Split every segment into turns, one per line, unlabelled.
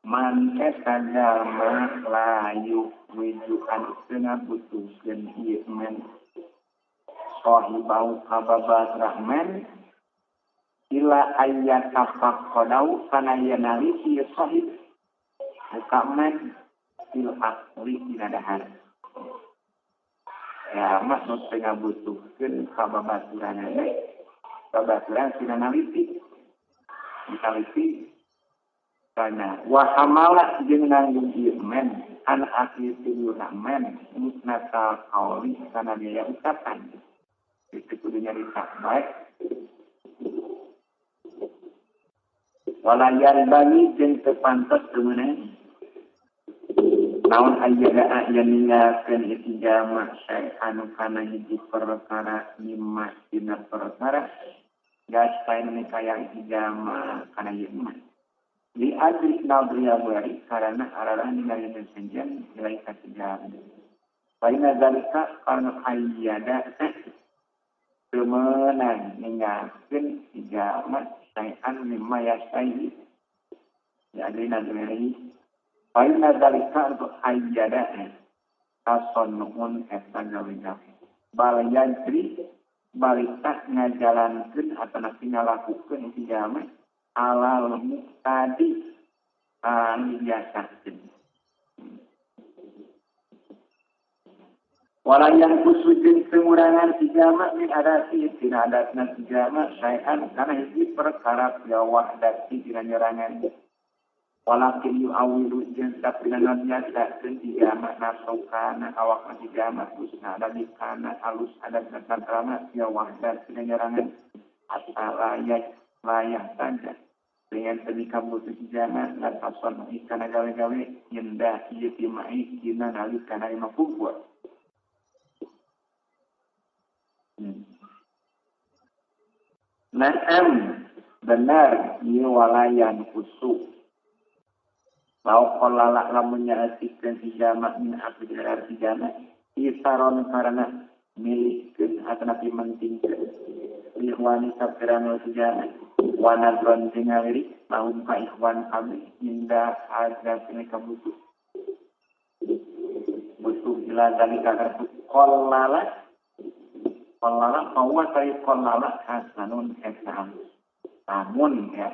man eta jalma layu wijuan tengah butuhkeun ieu men sahibau kababas rahman ila ayat kapak kodau kana yanali ieu sahib kamen il akli dina dahar ya mak nu tengah butuhkeun kababaturan babaturan sina naliti kana wa hamala jeung nanggung ieu men an akhi tiluna men musnata qauli kana dia ucapan itu kudu nyarita baik walayan bani jeung teu pantes kemeunang naon ayyada aya ninggalkeun itu jama syai anu kana hiji perkara mimma dina perkara gas pain kaya itu jama kana ieu mah di adri nadriya bari karena arahan ninggalkeun senjan nilai kasijan paina zalika kana ayyada kemeunang ninggalkeun jama syai an mimma yasai ya adri nadriya paina zalika untuk ayyada tasonnuun eta gawe balayan tri balita ngajalankeun atau ngalakukeun itu jama alal muqtadi anu biasakeun walayan kusujud pengurangan si jama min adati dina adatna si jama syai'an kana hiji perkara ya wahdati dina nyerangan walakin yu awilu jeung sapina biasakeun si jama nasokana awak si jama kusna dari kana alus adat tantrama ya wahdat dina nyerangan asal layak saja dengan sedikit butuh jana dan asal ikana gawe-gawe yendah ieu timai dina nalikana lima kubur. Naam benar ieu walayan kusuk. Lau qallala lamun nyaasikeun si jama min abdar si jama isaron karena milikeun atanapi mentingkeun ikhwani sabirana si jama wanadron tinggaliri lahum ka ikhwan kami indah azab ini kabutuh butuh ila dalika kartu qallala bahwa saya qallala hasanun esam namun ya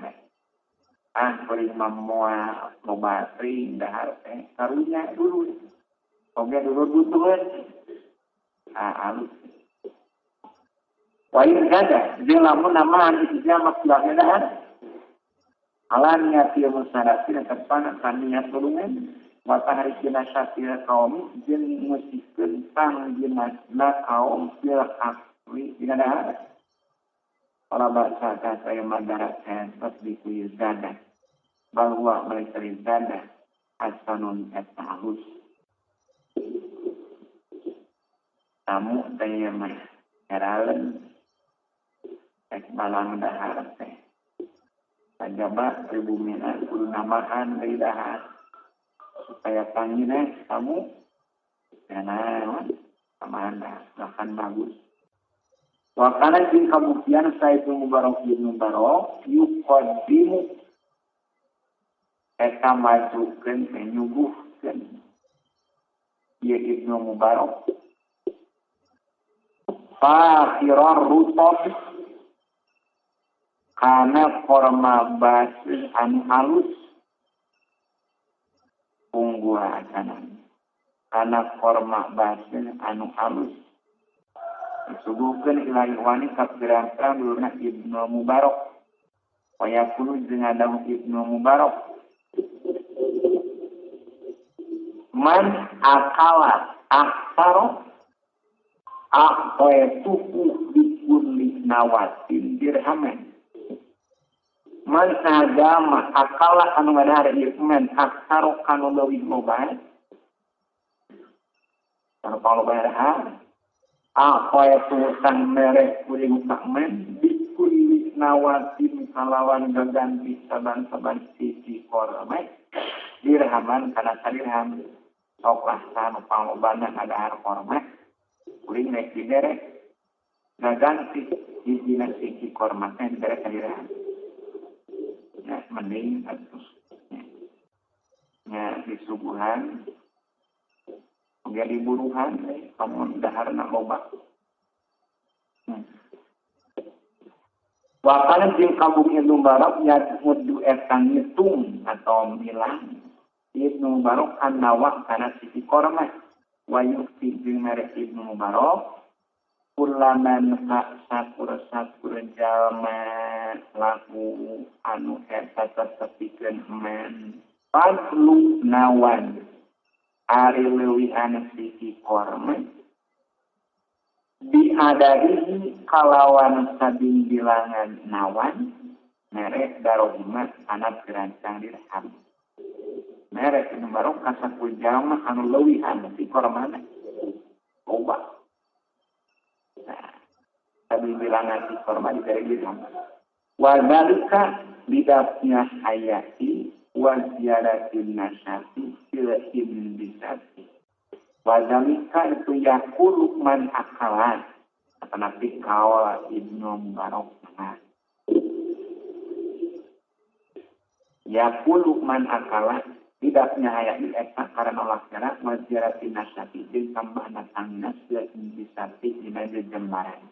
beri mamua lobatri dahar karunya dulu oke dulu butuhan alus wain gada dia lamun namahan itu jamak belakang alannya dia musaratin terpana kaninya tolongan matahari kena syakir kaum jeung musikeun tang jinasna kaum fil akli dina dahar para bahasa saya madarakan tasbihu gada bahwa mereka gada hasanun at-tahus tamu daya mah heralen balang dahar teh kajaba pribumina kudu namahan deui dahar supaya pangina kamu kana namahan bahkan bagus wakana jeung kabuktian Sayyid Mubarak bin Mubarak yuqaddimu eta majukeun teh nyuguhkeun ieu Ibnu Mubarak fakhirar rutab kana korma basi anu halus ungguhanan kana korma basi anu halus disuguhkeun ila ikhwani kapirang-pirang dulurna Ibnu Mubarak kaya kudu jeung adamu Ibnu Mubarak man akala aksaro tuku bikulli nawatin dirhaman man agama akala anu ngadahar iman aksaro kanu leuwih loba kanu paloba dahar sang merek kuring sakmen bikulli nawatin kalawan gaganti saban-saban sisi korma dirhaman kana sadirham soklah kanu palobana ngadahar korma kuring naik diderek gaganti hijina sisi korma diderek sadirham ya mending atus disuguhan oge diburuhan lamun daharna loba. Wakana jeung kabuk Ibnu Mubarak yadmudu eta ngitung atau bilang Ibnu Mubarak an-nawa kana sisi korma wa yukti jeung mere Ibnu Mubarak kulaman sakur jalma laku anu eta tetepikeun men padlu nawan ari leuwihan sisi korma diadari kalawan sabing bilangan nawan merek darohimat anak gerancang dirham merek Ibnu Mubarak kasakul jalma anu leuwihan si kormana loba. Sabing bilangan si korma diberi dirham wa zalika bidapnya hayati wa ziyadatin nasyati fil indisati wa zalika itu yakulu man akalan atanapi kawala Ibnu Mubarak yakulu man akalan bidapnya hayati eta karena lakera wa ziyadatin nasyati jeung tambahna tangnas fil indisati dina jembaran.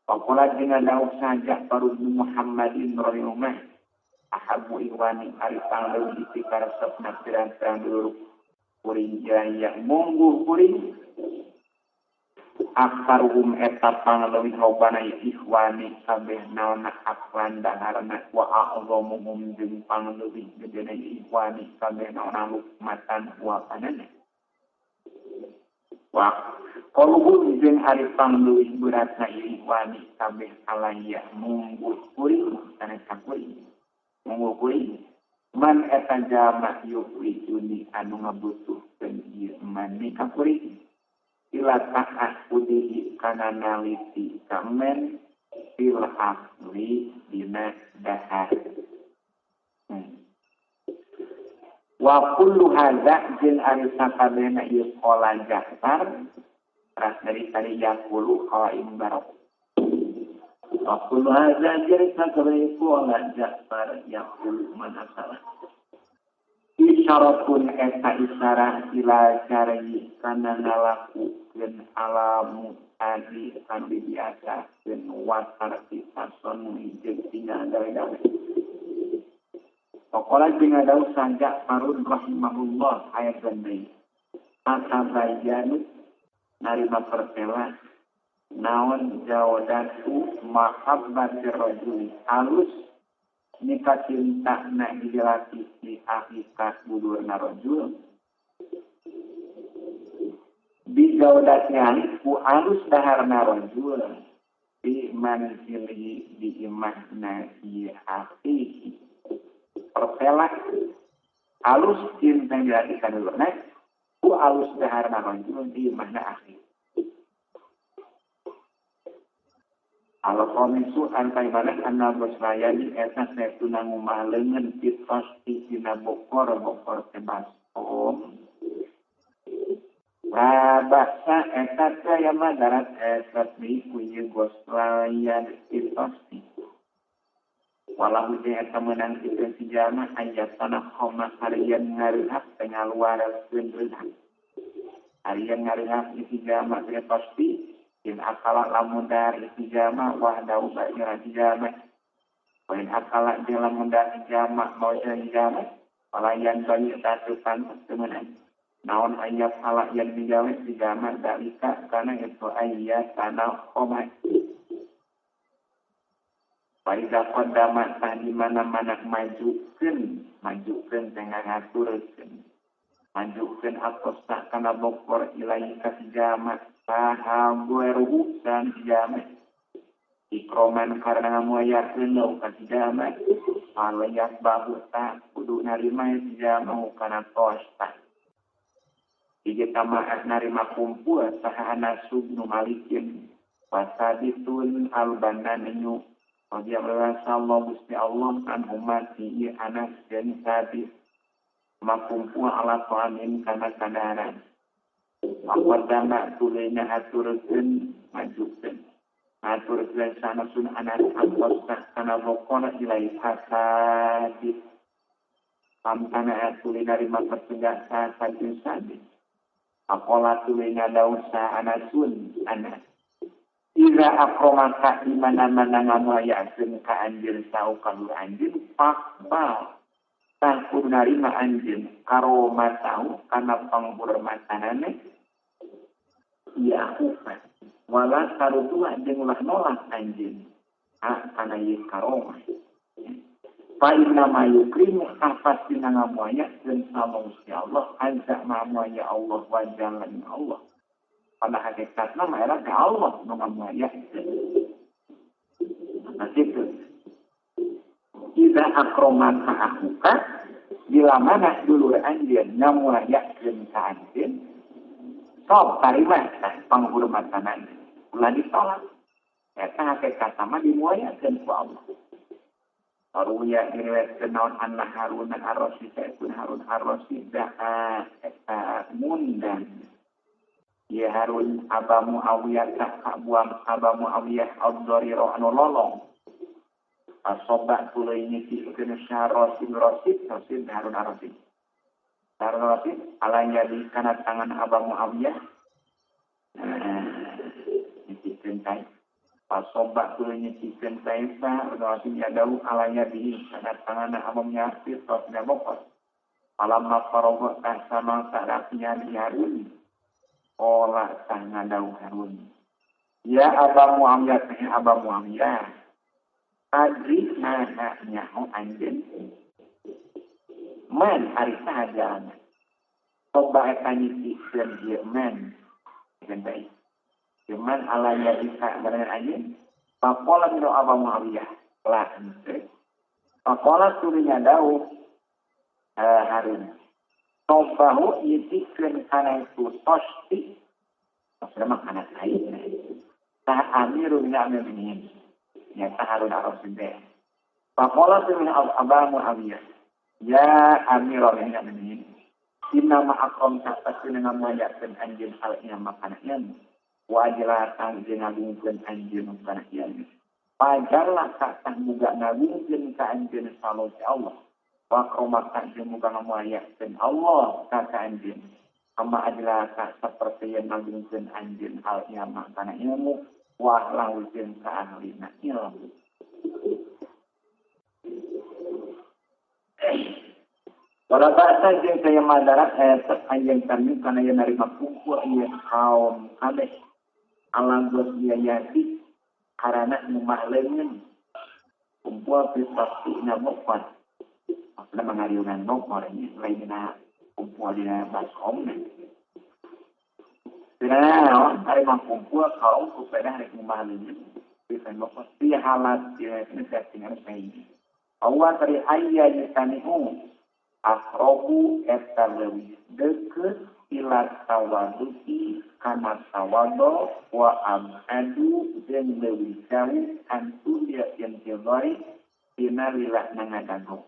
Pakola dengan daun saja baru Muhammadin rohimah ahabu iwani ari pangleun di karesepna pirang-pirang dulu kuring jaya mungguh kuring akarum eta pangleun lobana ikhwani kabeh naonna aklan daharna wa a'zamuhum jeung pangleun gedena ikhwani kabeh naonna lukmatan wa panana wa qaluhum jeung ari pangleun beratna ikhwani kabeh alaya mungguh kuring kana kuring mungguh kuring man eta jama yukri juni anu ngabutuhkeun ieu man ka kuring ila ta'ahudihi kana naliti kamen fil akli dina dahar wa kullu hadza jeung ari sakabehna ieu qala Ja'far ras dari tadi yakulu qaim barok wa kullu hadza jeung sakabehna qala Ja'far yakulu man asala isyaratun eta isyarah ila syar'i kana ngalakukeun alamu adi anu biasa keun wasar pisason jeung tinggal dawe-dawe. Pokola jeung adaus saja farun rahimahullah ayat gandai. Atabayanu narima pertela naon jawadatu mahabbati rajuli alus nikah cinta nak dijelati di hakikat budurna rajul bijaudatnya ku alus daharna rajul di manzili di imahna di hakiki pertela alus cinta yang dilatihkan dulu ku alus daharna rajul di imahna hakiki al-Qamisu antai mana anna bosraya di eta setuna ngumah leungeun pasti dina bokor tebas om bahasa eta teh mah darat eta di kuieu bosraya di pasti walau dia eta menang itu si jama ayat tanah koma harian ngarihat pengaluarkeun reunah harian ngarihat di jama teh pasti in akala lamun dari jama wahdahu ba'ira jama wa in akala dia lamun dari jama mau jama palayan banyak tatukan temenan naon ayat ala yang digawe jama dalika kana itu ayat tanah koma pada qadama tadi mana-mana majukeun tengah ngaturkeun majukeun akosta kana bokor ilahi ka jama sahabu dan jama ikroman karena ngamuayakeun lo ka jama alayat bahuta kudu narima jama kana tosta Ije tamaah narima kumpul sahana subnu malikin wasabitun albananyu radhiyallahu sallallahu Gusti Allah an umati Anas dan Sabit makumpul ala qamin kana kadaran Awadama tulenya aturkeun majukeun aturkeun sanasun Anas angkos kana bokona ilai hasadit pamtana atuli narima pertugasa sajusan apola tuli ngadausa anasun anak ira akromaka di mana-mana ngamuayakeun ka anjeun sau kalur anjeun pakbal tang kudu narima anjeun karomatau kana panghormatanana ya upan wala karudua jeung ulah nolak anjeun kana ieu karomah fa inna ma yukrimu pasti ngamuaya dan sama Gusti Allah azza ngamuaya Allah wa jalla Allah pada hakikatna mah era ka Allah nu ngamuaya itu Iza akromaka akuka bila mana dulu anjeun ngamuayakeun ka anjeun sok tarima panghormatan ulah ditolak eta hakikatna mah dimuayakeun ku Allah. Aruya diriwayatkeun naon anna Harun ar-Rasyid sayyidun Harun ar-Rasyid eta mundan ya Harun Aba Muawiyah ka buang Aba Muawiyah ad-Dharira anu lolong asoba tuluy nyisikeun Rasyid Harun ar-Rasyid alanya di kana tangan Aba Muawiyah nyisikeun teh pasoba tuluy nyisikeun taesa artinya daun alanya di kana tangan Aba Muawiyah tos nebokot alamma farogo sama sarafnya di Harun olah sang daun Harun ya Aba Muawiyah adri nyaho anjeun man ari sahaja coba eta nyisikeun ieu man gendai cuman alanya bisa bener anjeun papola mino Aba Muawiyah lah henteu papola tulunya daun Harun cobahu nyisikeun kana itu tosti sama kana lain tah amirul mukminin ya Harun ar-Rasyid papola tulunya Aba Muawiyah ya amirul mukminin inna ma'akom tasasuna ngamuayakeun anjeun hal ieu makanaan wajelatan jeung ngagungkeun anjeun kana ieu pajarlah ka muga ngagungkeun ka anjeun sallallahu Allah wa kromaka jeung muga ngamuayakeun Allah ka anjeun amma ajlaka saperti yang ngagungkeun anjeun hal ieu makana ilmu wa laujkeun ka ahlina ilmu. Pada bahasa yang saya madarat anjing kami karena yang narima kumpul yang kaum kabeh alam bos biayati karena rumah lengan kumpul pasti nabokon maksudnya mengariungan bokor ini lainnya kumpul di basom karena narima kumpul kaum kepada hari rumah lengan bisa bokor di halat di negara ini Allah dari ayat yutanihu akrobu eta leuwih deukeut ila tawaduki kana tawadu wa amadu jeung leuwih jauh antu dia yang jebari dina lilah nangadago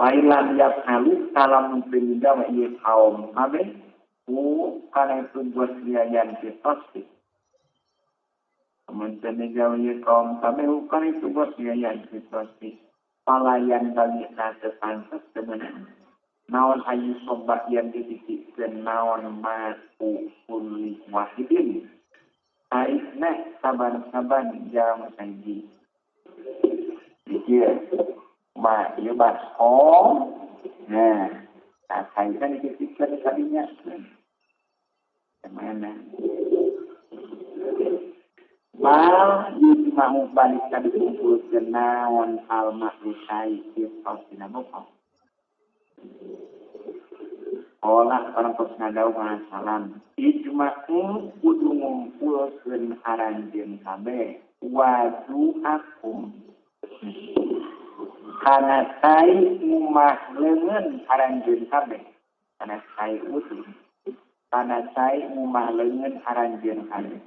Pailan yap halus kalam penida wa ieu kaum kabeh kana itu buat biayan pasti Kemudian jauhnya kaum kami bukan itu buat biaya situasi palayan bagi rasa pantas sebenarnya naon ayu sobat yang didisikkan naon maku pulih wahidin aisna saban-saban jam saji dikir ma iya basom nah kaitan didisikkan kalinya kemana mal mau balik tadi kumpul kenawan hal maklusai kita sinabokong olah orang pesnadau salam ijma'u kudu ngumpulkeun aranjeun kabeh wadu akum kana sai umah leungeun aranjeun kabeh kana sai utuh kana sai umah leungeun aranjeun kabeh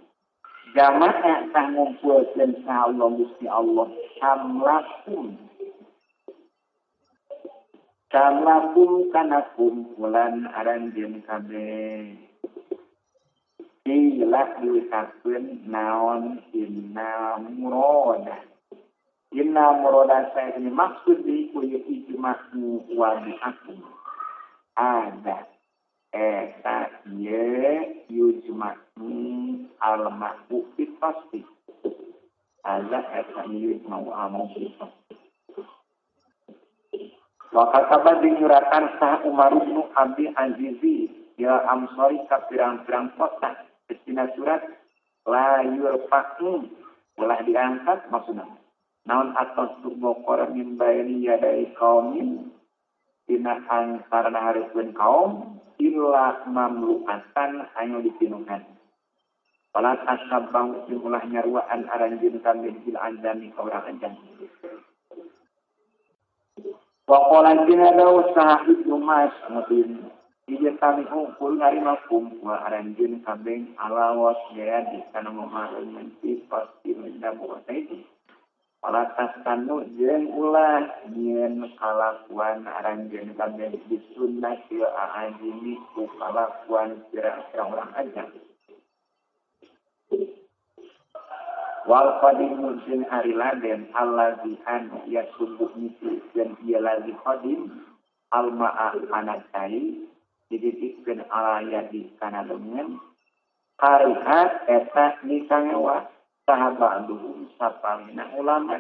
jamaah tah ngumpulkeun sa Allah Gusti Allah samlakum kana kumpulan aranjeun kabeh ilah diucapkeun naon inna Inna murada saya ini maksud di kuliah ijma'u wa bi'akum. Ada eta ye yujma'u al-ma'u pasti. Ada eta yujma'u al-ma'u pasti. Wakataba dinyuratan sah Umar bin Abdul Aziz ya Amsori ka pirang-pirang kota. Destina surat la yurfa'u telah diangkat maksudnya. Naon atas turbokor min bayani yadai kaumin tina antara hareupeun kaum illa mamluatan hanya dipinuhan. Wala tasabang ulah nyaruaan aranjeun kami bil anjani ka urang anjan. Wa qala jinada sahib Mas mudin ieu kami hungkul ngarimakum wa aranjeun kabeng alawat ya di kana momareun menti pasti mendamu itu. Palatas tanu jeung ulah nyieun kalakuan aranjeun kabeh disunnah ieu aajimi ku kalakuan pirang-pirang urang aja. Wal qadimu jeung ari laden allazi an yasubbu misi dan ieu lazi qadim alma'a anatai dididikeun alaya di kana lengan karihat eta disangewa sahabat dulu sapalina ulama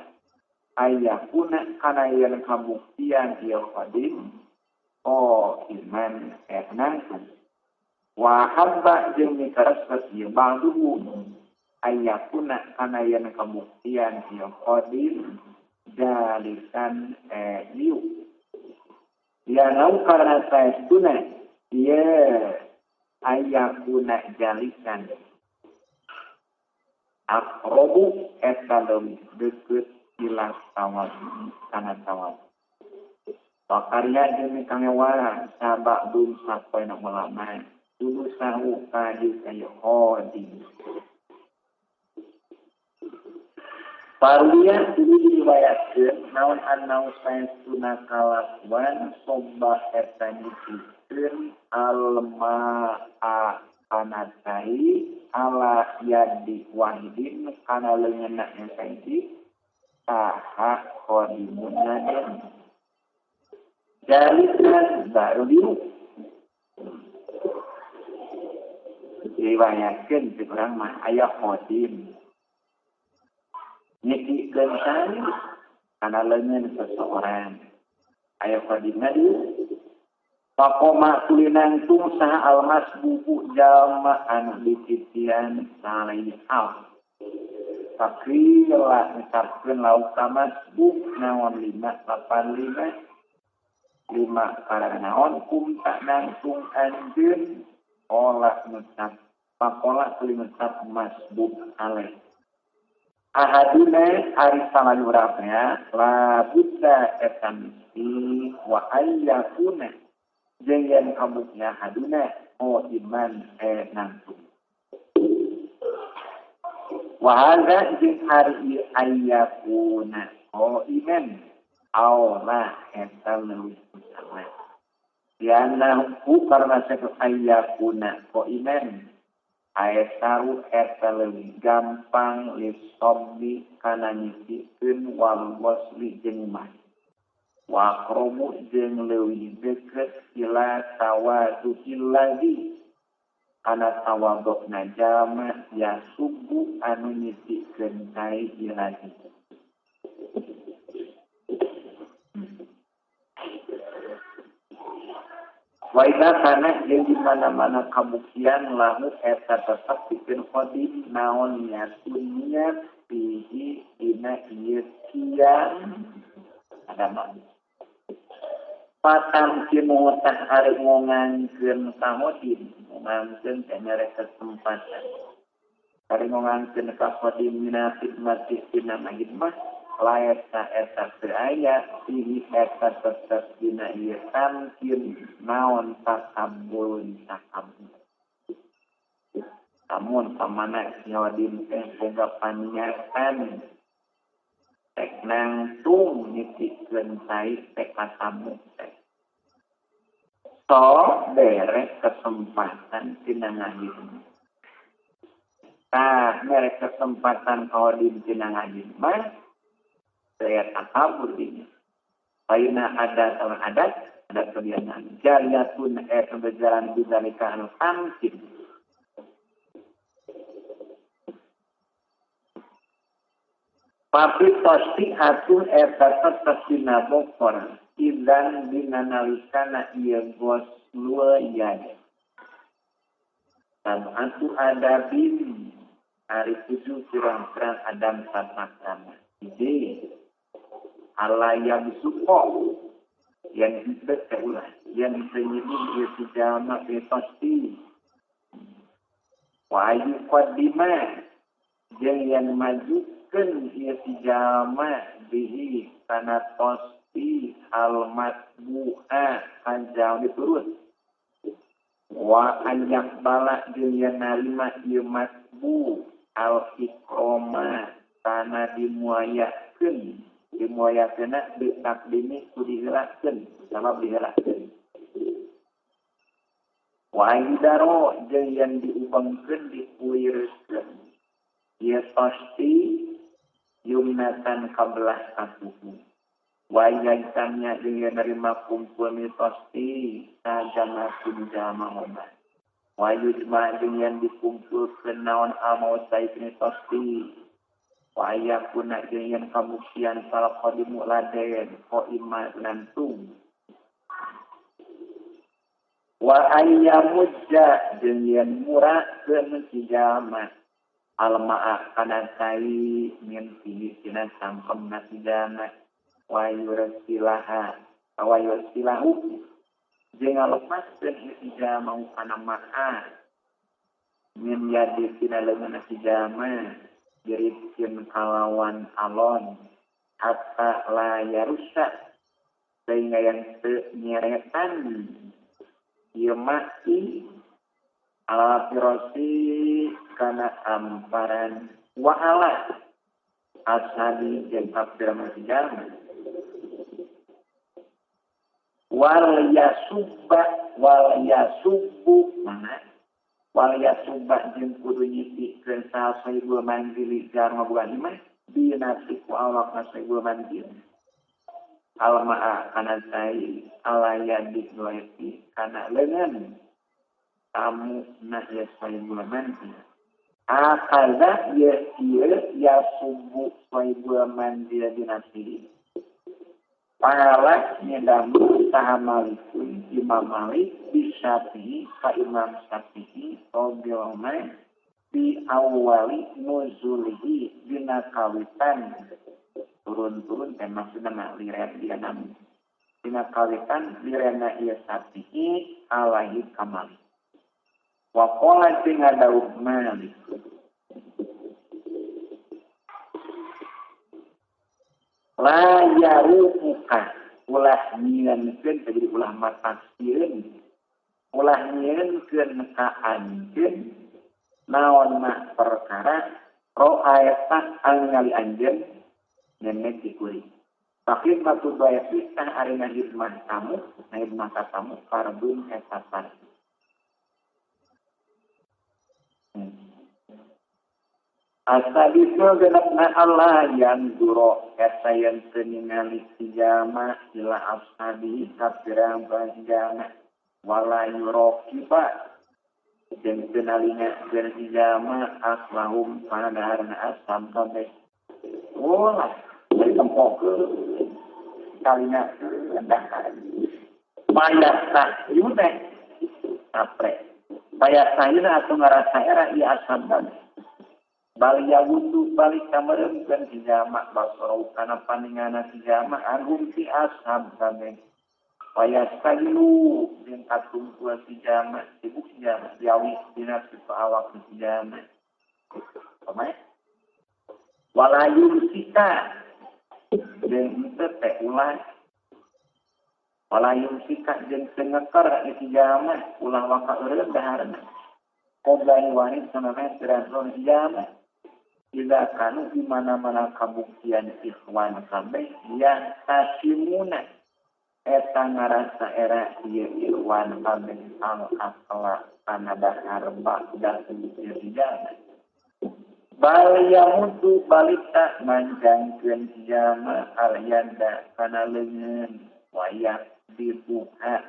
ayakuna kana yang kabuktian dia qadim iman etnang wa habba jeung mikaresep ieu ba'duhu ayakuna kana yang kabuktian dia qadim dalisan liu dia nau karena saestuna dia ayakuna jalisan akrobu etalem deket ilas tawad kana tawad. Pakarya demi kangewa sabak dum sapoe na ulama dulu sahu kadi kayu hodi. Parulia dulu diriwayatkeun naon annau saestuna kalakuan sobah eta nyicikeun alma'a anatai ala yadi wahidin kana leungeunna saiki saha qadimun naden jalisan baru diru riwayatkeun ti urang mah aya qadim nyicikeun tani kana leungeun seseorang aya qadimna dieu Pakoma tulinangtung saha almas buku jalma anu dititian salai al. Pakrila ngecapkeun lauk tamas buk naon 585 5 karana naon kum tak nangtung anjeun olah ngecap pakola tuluy ngecap masbuk alaih. Ahaduna ari salayurapnya la buddha etamisi wa ayyakuna jeung yen kabuknya haduna iman nangtung. Wa hadza jeung ari ayyakuna iman aula eta leuwih utama. Yana ku karena satu ayyakuna iman aesaru eta leuwih gampang lisobbi kana nyisikeun wal wasli jeung mah. Wa aqrabu jeung leuwih deukeut ila tawadduhil ladzi kana tawadduhna jalma ya subuh anu nyisikeun kai ilahi. Wa idza kana jeung di mana-mana kabuktian lahu eta tetep pikeun qadim naon niat fihi dina ieu kian ada mah patam kinu tak arep ngongangkeun kahodin ngongangkeun nyare kesempatan arep ngongangkeun kahodin minasib mati dina magidmah layak eta beraya fihi eta tetep dina ieu tamkin naon takabulun takabul. Namun pamana nyawadin teh boga paniatan tek nangtung nyisikeun tai tek katamu teh. So derek kesempatan tina ngahidin. Merek kesempatan kawadin tina ngahidin mah saya takabur ini. Aina ada sama adat kebiasaan. Jariyatun berjalan bidzalika anu tamkin. Tapi pasti atun tetap sinabokor. Idan binanalikana iya gos luayan. Dan atu ada bin hari 7 kurang-kurang Adam sama-sama. Jadi Allah yang suko yang dibetaulah yang disebut itu jamak pasti. Wahyu qadimah yang majukan ia jamak bihi kana pasti al-matbu'a kanjau diturut. Wa anyak balak dia narima ia matbu al-ikroma karena dimuayakan ditakdimi ku digerakkan sama digerakkan. Wa aidaro yang diubangkan dipuirkan ia pasti yumnatan kablah akuhu. Wa yaitannya dengan nerima kumpul ni pasti sajama kunjama obat. Wa yujma dengan dikumpulkan naon amau saik ni pasti. Wa ayakuna dengan kabuktian salah qadimu laden ko iman nantung. Wa ayyamujja dengan murah ke masjidama. Al-ma'a kana kai min fihi sinan sangkem nasijana. Wa yursilahu jangan lepaskan hijama kana ma'a min yadi sina lengan hijama dirikin kalawan alon hatta la yarusak sehingga yang nyeretan ieu mati ala firosi kana amparan wa ala ashabi jeung abdur hijama wal yasubbu mana wal yasubba jeung kudu nyisikeun sasaibul manjili jarma bulan imah binasiku awak sasaibul manjil almaa kana sai alayadi doeti kana leungeun tamu na sasaibul manjil akaza yasubbu sasaibul manjil dinasi Pahala nyedamu sahamalikun Imam Malik bisyafi'i ka Imam Syafi'i Robi'omai di awali nuzulihi dina kawitan turun-turun dan maksudnya liren dia namu dina kawitan lirena iya Syafi'i alaihi kamali wakola tinggal daud Malik la yaruka ulah nyieunkeun jadi ulah matasireun ulah nyieunkeun ka anjeun naon mah perkara ro'ayata angali anjeun nenek dikuri taklim batu baya pisah arina hidmah tamu hidmah tamu fardun eta fardu Asal-usul genapna Allah yang duro kata yang seningali sijama ila ashabi kapirang banjana wala yurokiba dan kenalinya bersijama aslahum panadarna asam kabeh olah dari tempok ke kalinya kendakan payah tak yudeh apre payah sayuna atau ngerasa era iya asam kabeh Balia wudu balik kamerem dan hijama basarau kana paningana hijama argum si ashab kabeh payah sagilu jeung katungkul hijama sibuk hijama diawi dina awak hijama pamae walayum sika jeung teu teh ulah walayum sika jeung sengeker hijama ulah waka eureun daharna qoblani wahid sanana terang hijama Ila kanu di mana-mana kabuktian ikhwan kabeh yang tasimuna eta ngarasa era ieu ikhwan kabeh al akla kana dahar ba'da rijal Balia mutu balita manjangkeun jama alyanda kana leungeun wayak dibuka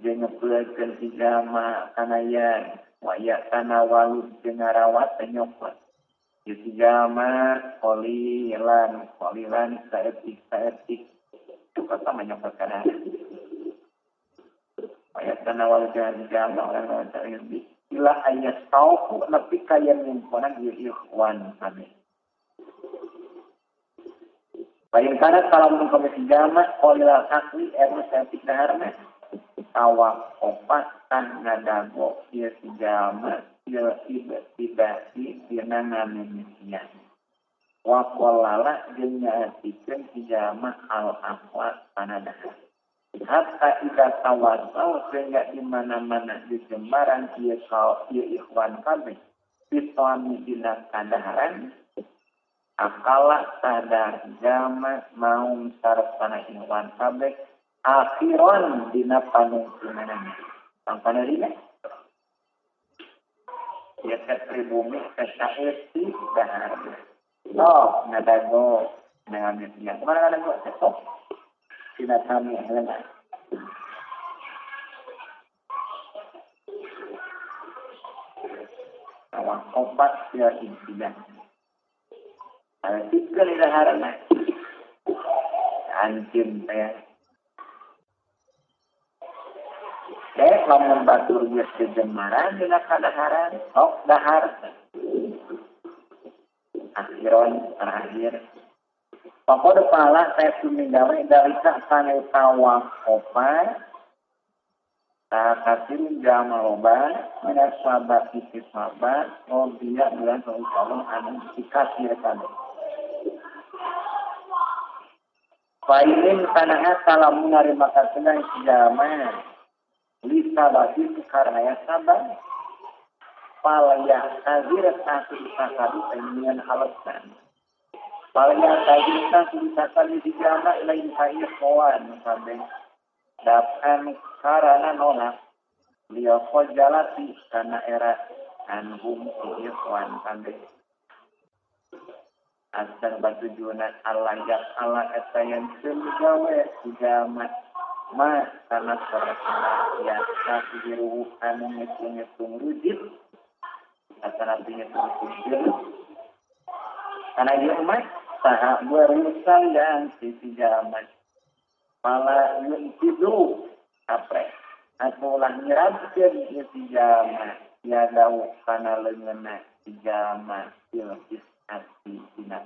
jeung ngepeukeun jama kana yan wayak kana walus jeung ngarawat nyokot ieu jama qolilan saeutik kata menyokot kana wayak kana walus jeung jama orang saeutik ila ayat tauku nepi kaya nyimponan ieu ikhwan kami. Paling kana kalau mengkomisi jama qolilal akli erna saeutik daharna tawak opat tan ngadago ieu jama ieu ibadati dina ngamimisian. Wa qolala jeung nyaatikeun jama al aqwa kana dahar. Hatta ida tawasau sehingga di mana-mana di jembaran ia ikhwan kami biswami dina kadaharan akala sadar jama maum sarepana ikhwan kami akhiran dina panungkunan pangkana dina ia ketribumi kesaeti dahar ngadago dengan misian kemana ngadago sekok tidak kami helena. Awak opat ya insidan. Ada tiga lidaharana. Anjing teh. Lamun batur geus kejemaran dina kadaharan, sok dahar. Akhiron terakhir. Pakoda pala saya sumindawe dalika kana tawaf opat kasih jama loba mina sahabat isi sahabat dia bulan Allah anu dikasih kana Failin kana salamun narima kasih jama lisa bagi karena sahabat palaya kazir kasih sakali pengen alasan paling kita tulisan di jama lain saya kawan sampai dapat karena nolak beliau kojalati karena era anhum ikhwan sampai asal batu junat alayak ala eta yang segawe jama ma karena sarana ya kasiru anu ngitung rujit asal artinya tulis karena dia umat sahak berurusan dan sisi zaman malah yuntidu apre atau lah nyerabkeun sisi zaman ya dau kana leungeunna si zaman silkis ati dina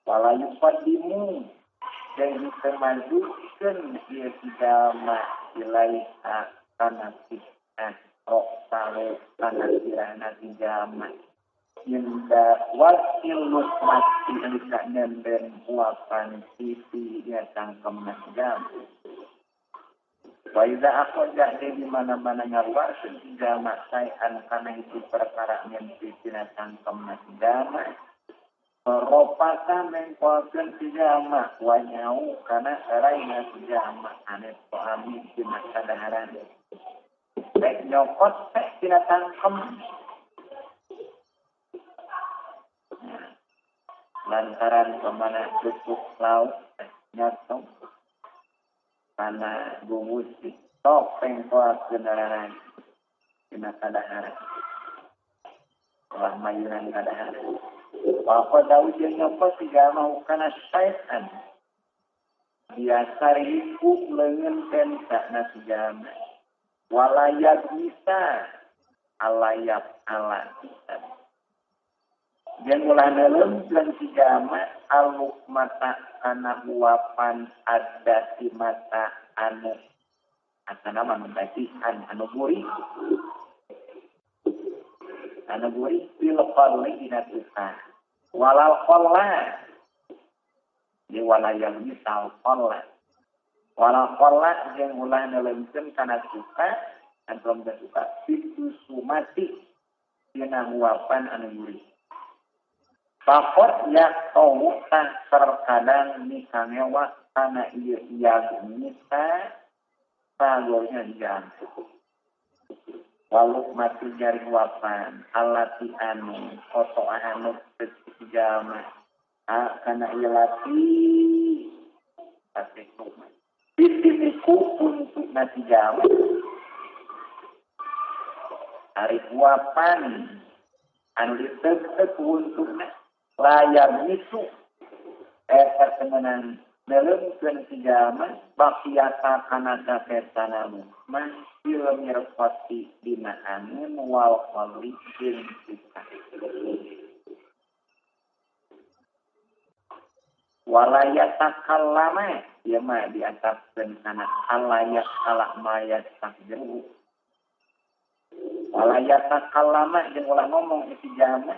wala yufadimu jeung dikemajukeun ieu si zaman ilaiha kana sifat roksalu kana sirahna si zaman Inda wakil lukmati alika dan uapan sisi ya cangkem nasjam. Waiza aku jadi di mana-mana ngaruh sejama sayan karena itu perkara yang sisi ya cangkem nasjam. Ropaka mengkuakan sejama wanyau karena rainya sejama aneh poami di masa daharan. Baik nyokot tidak cangkem. Lantaran kemana cukup laut nyatong karena gumus topeng kuat kendaraan kena kadaharan telah mayuran kadaharan apa Daud yang apa tidak mau karena syaitan biasa ribu lengan pentak nasijama walayat bisa alayat ala yang mulanya lempeng si jama aluk mata anak uapan ada di mata anu atau nama membatikan anu gurih pilkol lagi natukan walal kola di walayang misal kola walal kola yang mulanya lempeng karena suka dan belum suka itu sumati dina uapan anu gurih Pakot ya tahu tak terkadang misalnya karena ia bisa sagornya jangan Waluk mati jari wapan alati anu oto anu jama kana ieu lati pasti kuma ditimiku untuk nati jama hari wapan anu ditek untukna layar misu eta temenan melengkeun si jama bakiata kana kasetanamu masih nyerpati dina angin wal qali jeung kita walayat takallama ieu mah diantapkeun kana alayak alamayat takjeru walayat takallama jeung ulah ngomong si jama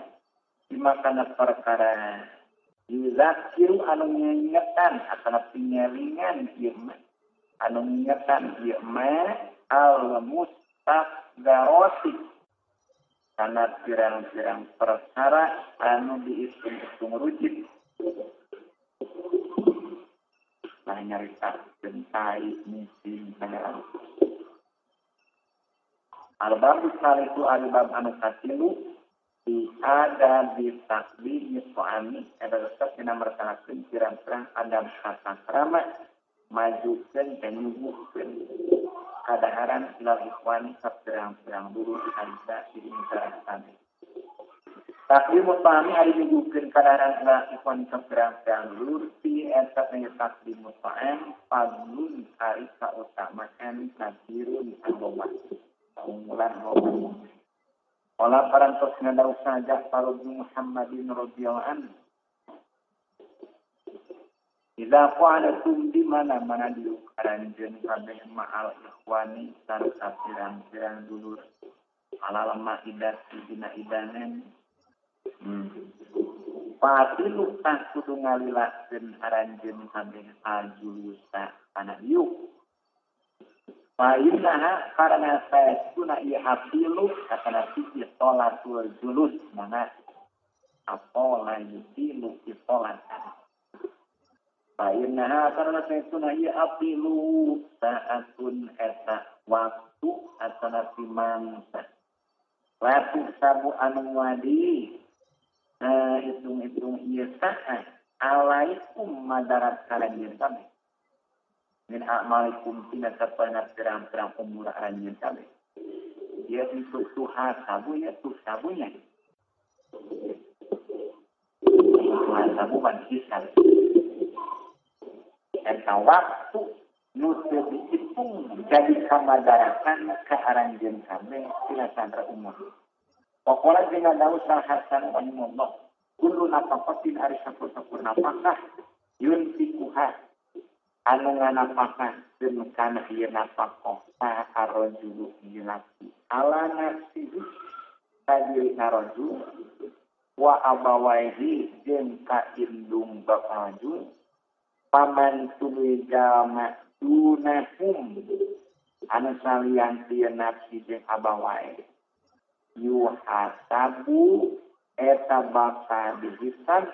di makana perkara yuzakiru anu ngingetan atau pingelingan ieu mah anu ngingetan ieu mah al-mustaqdarati kana pirang-pirang perkara anu diitung-itung rujit nah nyarita gentai musim pangeran al-bab salisu al-bab anu katilu di ada di takbir suami ada resep yang meresanakan pirang-pirang adab kata krama majukan dan nyuguhkan kadaharan ilal ikhwan sapirang-pirang dulu ada di interasan takbir suami ada nyuguhkan kadaharan ilal ikhwan sapirang-pirang dulu di etapnya takbir suami paglun hari keutamaan takbirun agama keunggulan agama Olah parantos ngadau saja Farud Muhammadin radhiyallahu anhu. Idza qa'alatum di mana-mana diukaranjeun kabeh ma'al ikhwani sarta pirang-pirang dulur alal maidah dina idanen. Patilu tah kudu ngalilakeun aranjeun kabeh ajulusa kana ieu. Fa'innaha karena saya kuna iya hafilu kata nabi istolatul julus mana apola yusilu istolatan fa'innaha karena saya kuna iya hafilu saatun eta waktu atau nabi mangsa latu sabu anu wadi hitung-hitung iya saat alaikum madarat karanjin kami min a'malikum tina kapana terang-terang umur anjeun kabeh. Dia itu tuha sabunya tu sabunya. Tuha sabu ban hisab. Eta waktu nu teu dihitung jadi kamadarakan ka aranjeun kabeh tina sandra umur. Pokola jeung daus sahasan Allah. Kullu nafaqatin ari sakur-sakur nafkah yun fikuha anu nganapakah dan kana ieu nafaqah ta arojulu laki ala nafsihi tadi narojul wa abawaihi jeung ka indung bapaju paman tuluy jama dunahum anu salian teu nafsi jeung abawai yuhasabu eta bakal dihisab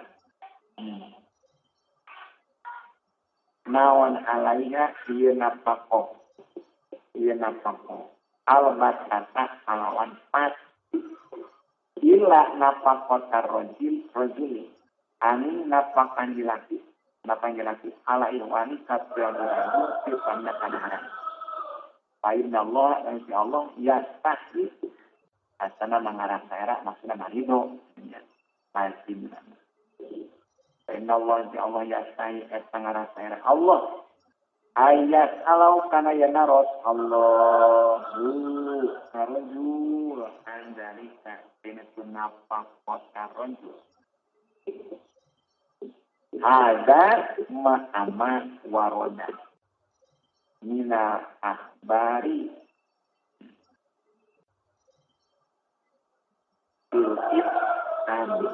naon alaiha ieu nafaqah albatata kalawan pasti illa nafaqah rajul ani nafaqah laki ala ihwani kapriyadoran fi panda kadaharan fa inna Allah insya Allah yastahi asana mangarasa era maksudna marido lazim Inna Allah insya Allah yasai ngarasa era Allah ayat alau kana ya naros Allah narujul andalika ini sunapa kota rojul ada ma'ama waroda mina ahbari ilhid kami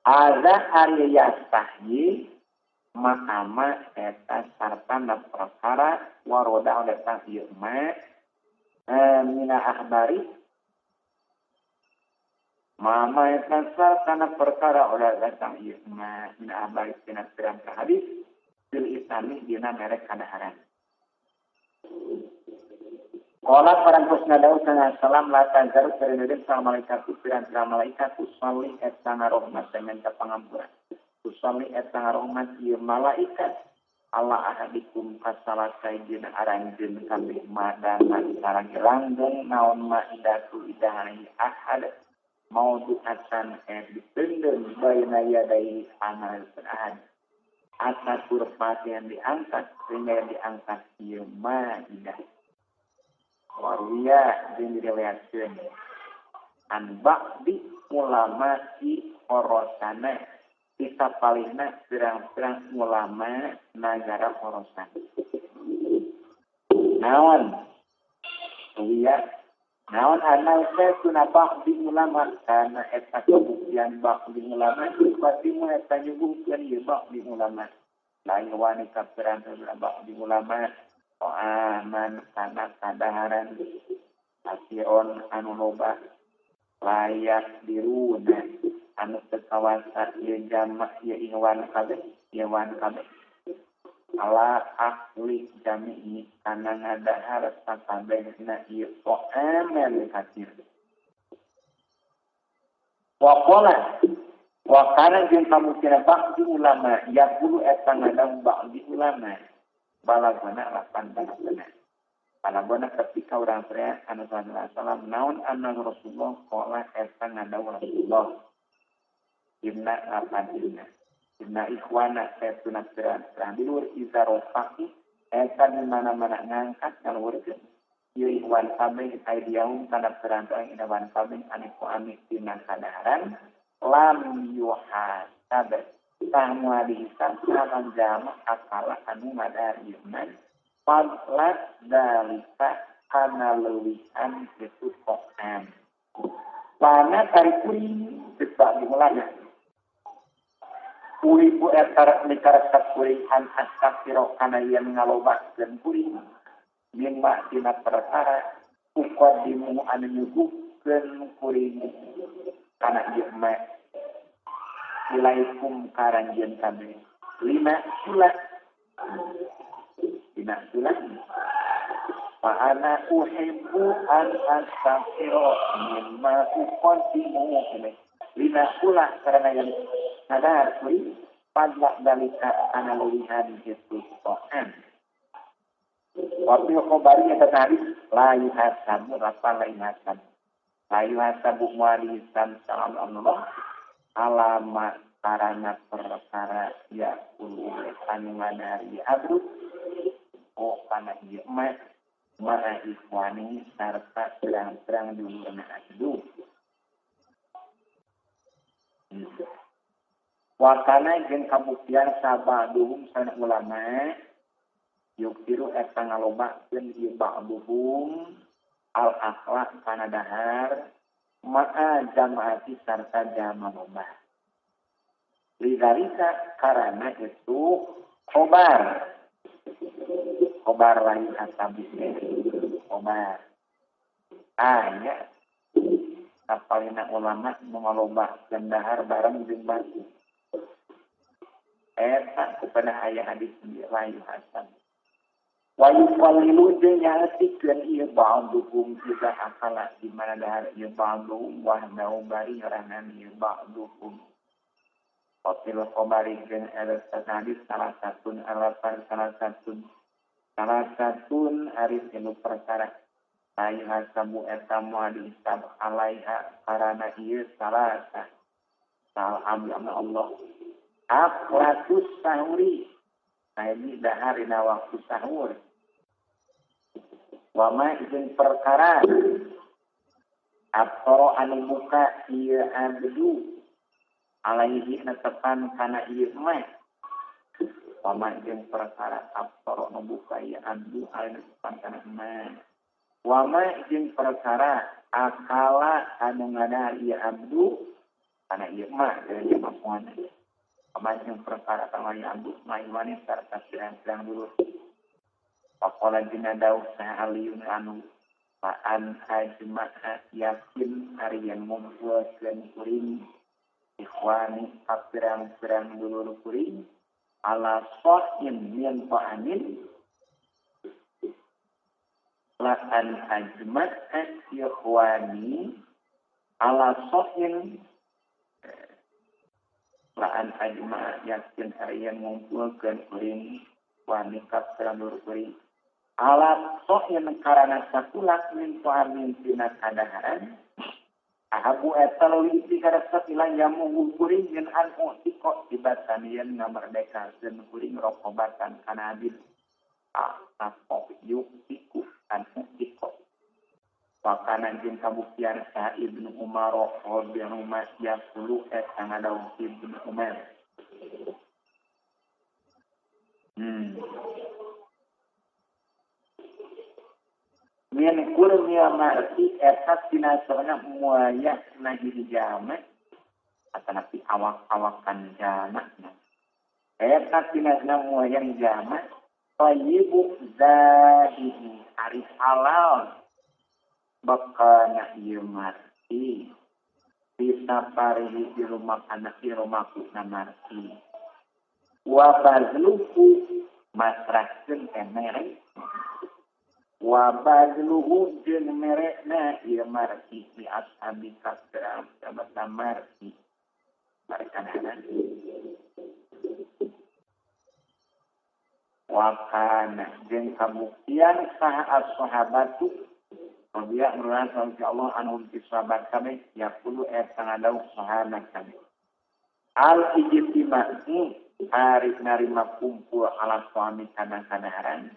ada Arya Sahih Mahama eta sarta perkara waroda oleh tahiyah mina ahbari mama eta sarta perkara oleh tahiyah mina ahbari tina pirang hadis bil islami dina merek kadaharan Kala parang kusna daw sana salam latan garut dari sama malaikat piran-piran malaikat usalli eta ngarohmat dengan pangampuran. Usalli eta ngarohmat ieu malaikat Allah ahadikum kasalasai dina aranjeun kabeh madangan sareng langgeng naon maidatu idahani ahad maudu'atan dipendem bayna yadai amal ahad. Atas kurpat yang diangkat sehingga yang diangkat ieu maidah. Waruya jeung diriwayatkeun an ba'di ulama di Khorasana kita palingna pirang-pirang ulama nagara Khorasan. Naon anal saya ba'di ulama kana eta kabuktian ba'di ulama pasti mu eta nyuguhkeun ieu ba'di ulama. Lain wanita pirang-pirang ba'di ulama aman kana kadaharan asiron anu loba layak diruna anu tekawasa ieu jamak ieu iwan kabeh ala akli jami'i kana ngadahar sakabehna ieu amal katir wa kana jeung pamukina ba'di ulama yaqulu eta ngadang ba'di ulama balagana lapan balagana. Balagana ketika orang teriak anu sallallahu alaihi wasallam naon anna Rasulullah qala eta ngadaw Rasulullah. Inna lapan inna ikhwana setuna terang dilur izarofaki eta di mana-mana ngangkat ngalurkeun. Ieu ikhwan kabeh aidiahum kana terang-terang inawan kabeh aniku amit dina kadaharan lam yuhasab semua dihisab akan jama akala anu ngadarieun fadlat dalika kana lewihan itu Quran. Lana kari kuring sebab dimulanya. Ulibu etara mikarasat kuringan astagfiro kana yang ngalobatkeun kuring. Mimma dina perkara ukadimu anu nyuguhkeun kuring kana ieu mah ilaikum karanjeun kabeh 5 sulat dina sulat fa ana uhibbu an astaghfira mimma uqaddimu ilaih 5 sulat karena yang sadar kuwi padla dalika ana luwihan itu Quran waktu khabari eta hadis la yuhasabu rafa la yuhasabu mualisan sallallahu alamat karana perkara ya ulu anu ngadari abdu kana ieu mah ma'a ikhwani sarta terang-terang dulurna abdu wakana jeung kabuktian sabaduhum sana ulama yukiru eta ngalobakeun ieu ba'duhum al akhlaq kana dahar ma'a jamaati sarta jama loba. Lidarika karena itu khobar lain asabisnya khobar. Aya kapalina ulama mengaloba dahar bareng jeung batu. Eta kepada ayat hadis lain asab. Wa yuqallilu ja'atikeun ieu ba'duhum juga akala di mana dahar ieu ba'duhum wa nau bari ngarangan ieu ba'duhum. Qatil khabari jeung hadis salah satun arif anu perkara lain hasabu eta moal hisab alaiha karana ieu salasa salam Allah aqlatus sahuri ini daharina waktu sahur wama izin perkara abtoro anu buka ieu abdu alaihi netepan kana ieu mah wama izin perkara abtoro anu buka ieu abdu alaihi netepan kana mah wama izin perkara akala anu ngadahar ieu abdu kana ieu mah jadi mapuana wama izin perkara kana ieu abdu maiwani sarta pirang-pirang dulu Pakola dina daud sah aliyun anu paan ajma'a yakin hari yang ngumpulkeun kuring ikhwani kapirang-pirang dulur kuring ala so'in min pa'anin la'an ajmat ikhwani ala sohin la'an ajmat yakin yang ngumpulkeun kuring wanita serandur kuring ala sohin karana sakulat min tu'amin tina kadaharan ahabu etal liti karasa ilang yamu kuring yen anu tiko tibatan yen ngamerdekakeun kuring rokobatan kana abid tapok yuk tiku anu tiko wakana jeung kabuktian Sa'id bin Umar radhiyallahu anhu yaqulu sanadaw Ibnu Umar min kurnia marti eta tina soalna muayah na hiji jama atanapi awak-awakan jama eta tina muayah jama tayyibu zahihi ari halal bakana ieu marti bisa parihi di rumah anak di rumahku namarti wa bazluhu masrahkeun mere wa bazluhu jeung merekna ieu marti di ashabi kasram sabata marti markananan wa kana jeung kabuktian saha as-sahabatu Rabia merulang Allah anhum sahabat kami ya puluh sangadau sahabat kami al-ijtima'u hari narima kumpul ala suami kadang-kadang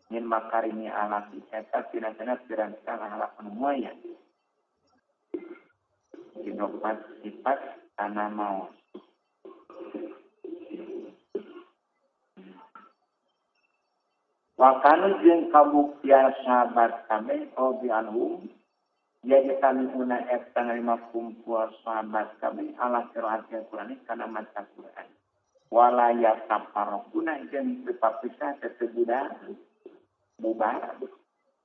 min makarimi ala kita tina-tina pirang-pirang ala penemuan inopat sifat tanah mau wakanu jeung kabuktian sahabat kami Rabbi anhum jadi kami guna eta narima kumpul sahabat kami ala qiraat Al-Qur'an kana maca Qur'an wala yatafarraquna jeung berpisah tetebuda bubar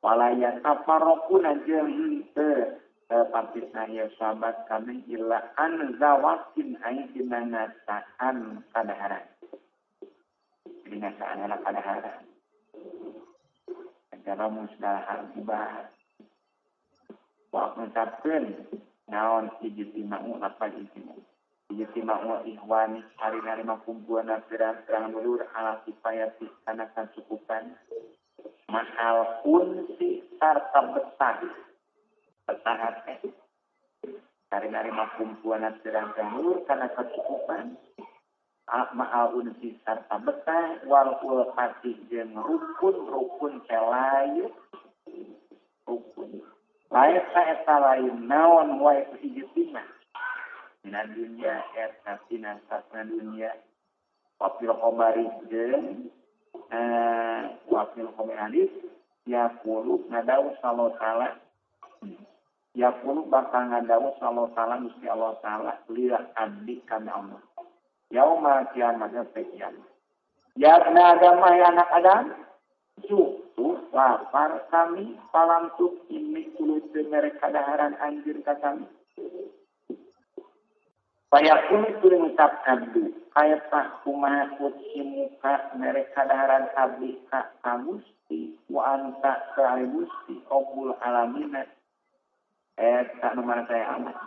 wala yatafarraquna jeung teu berpisah ya sahabat kami illa an zawakin aidina nasaan kadaharan dinasaan ala kadaharan cara musdahar ibah wa mengucapkeun naon ijtima'u apa ijtima'u ihwani hari narima kumpulan pirang-pirang mulur ala kifayati kana kacukupan mahal unsi sarta betah hari narima kumpulan pirang-pirang mulur kana kacukupan ma'al unsi sarta betah wal ulfati jeung rukun celayu rukun lain eta lain naon wae ijtima dina dunia eta tina sasna dunia wafil khabari jeung wafil khabari ya qulu nadawu sallallahu taala ya qulu bakal nadawu sallallahu taala Gusti Allah taala lila abdi kana Allah yauma kiamatnya sekian. Ya Adam ya anak Adam, suku lapar kami palantuk ini kulit mereka daharan anjir kami. Payakun itu mengucap abdi, kayak tak kumaha kutsi muka mereka daharan abdi kak kamusti, wa anta kaimusti, obul alamina. Tak nomor saya amat.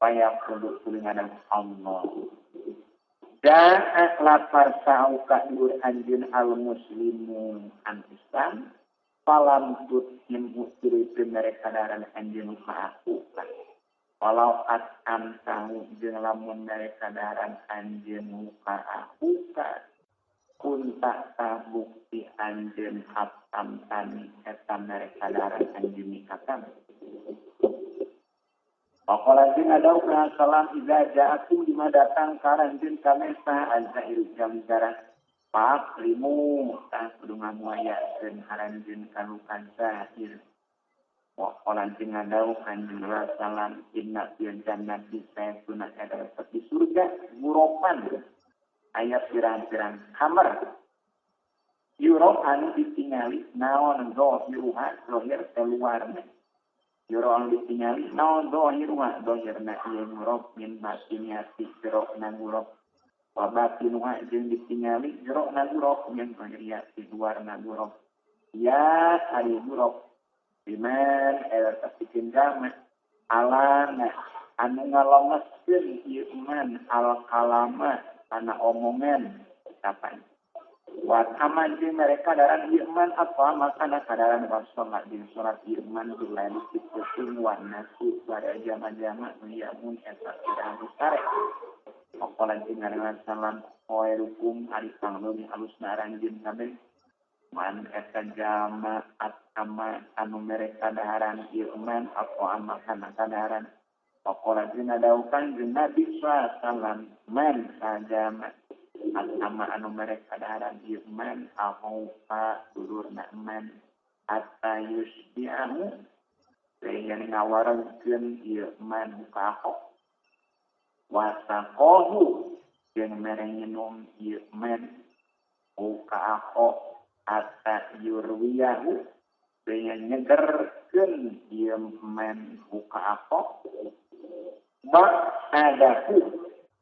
Payakun itu dengan Allah. Dan lapar sauka dur anjun al-muslimun an-islam falam tuthin usri mereka daran anjun ma'akukan walau at'am tahu jeung lamun mereka daran anjun ma'akukan kunta tabukti anjun atam tani eta mereka daran anjun nikatan Pakolantin ada ukra salam iza ja'akum lima datang karantin kami sah al-zahir jam jarak pak limu tak pedungan muaya dan harantin kalukan zahir Pakolantin ada ukanjin salam inna fiyan jannat saya sunat ada seperti surga muropan ayat pirang-pirang kamar yuropan ditingali naon zohiruha zohir keluarnya Yurong ditingali naon dohirwa dohirna iya ngurok min batinnya si jerok nangurok wabatinwa jeung ditingali jerok nangurok min dohirya si luar nangurok ya hari ngurok Iman eta pikeun jama alana anu ngalongoskeun ieu iman al kalama kana omongan kapan wa aman jeung mereka daran ieu iman apa makana kadaran rasulullah di surat iman billahi kitabun wa nasu pada jama-jama yamun eta kirang besar pokolan jeung ngaranna salam khairukum ari pangleung halusna ranjeun kabeh man eta jama ama anu mereka daharan iman apa ama kana kadaran pokola jeung ngadaukan jeung Nabi sallallahu man sajama ama anu mereka daharan iman ahaufa dulurna man hatta yusbi'ahu sehingga ngawarengkeun iman ka ahok wasaqahu jeung mere nginum iman ka ahok hatta yurwiyahu dengan nyegerkeun ieu men buka apa bak adaku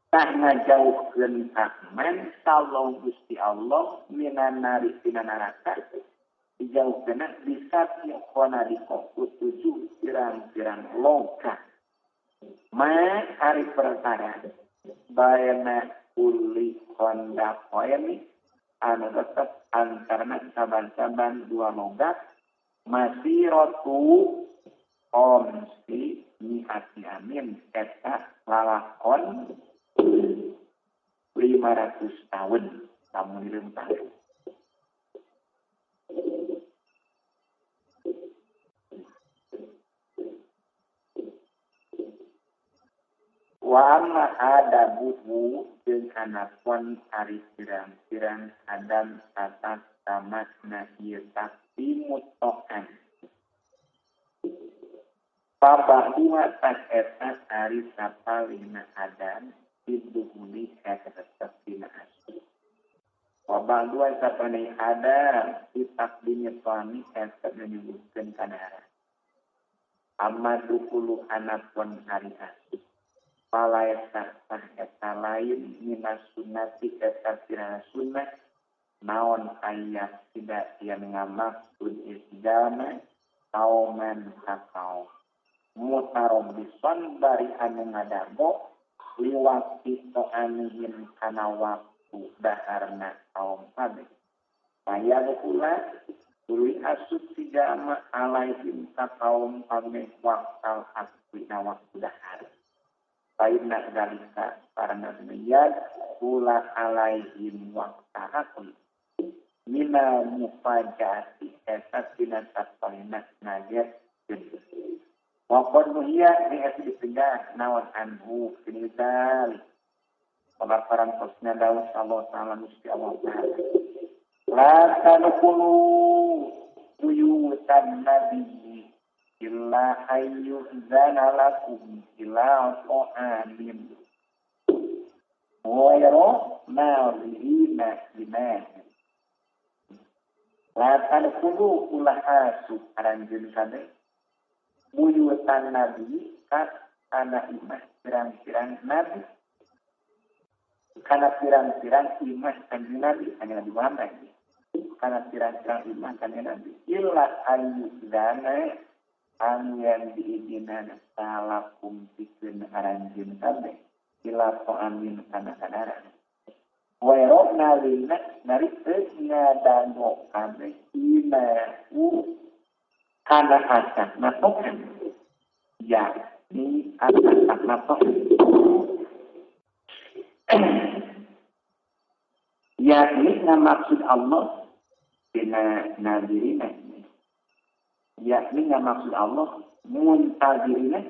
tah ngajauhkeun ka men sallallahu Gusti Allah minan nari tina neraka dijauhkeun bisa tiokona di koku 7 pirang-pirang loka ma ari perkara baena uli konda poemi anu tetep antarna saban-saban 2 logat masih rotu omsi niati amin eta lalakon 500 tahun lamun direntah wa amma ada buhu jeung anapun ari pirang-pirang adam atas tamatna ieu takti mutokan pabahua tak eta ari sapalina adam diduhuni eta tetep dina asli pabahua sapane adam ditakdinya suami eta menyebutkeun kadara amma dukulu anapun ari asli palaeta sah eta lain minas sunnati eta tirana sunnah naon ayat tidak yang ngamaksud isjama kauman kakau mutarobison bari anu ngadabo liwati to'anihin kana waktu daharna kaum kabeh saya pula tuluy asub si jama alaihim ka kaum kabeh waktal aswina waktu dahar Sayyidina dalika karena meyad pula alaihim waktahakum mina mufajati esat binasat palinat naget wakon muhiyah ni esi dipindah nawan anhu kinizal pelaparan posnya daun Allah ta'ala musti Allah ta'ala la tanukulu buyutan nabi illa ayyuzana lakum ila ta'amin wayro na'lihina iman la tanukulu ulah asuk aranjun kabeh buyutan nabi kat anak imah pirang-pirang nabi kana pirang-pirang imah kanjeng nabi hanya Nabi Muhammad kana pirang-pirang imah kanjeng nabi illa ayyuzana anu yang diizinkan salakum pikeun aranjeun kabeh ila amin kana kadaran wa yarona lina nari teu ngadango kabeh ina kana asak natokan ya ni asak natokan ya ini maksud Allah dina nadirina yakni maksud Allah muntazirina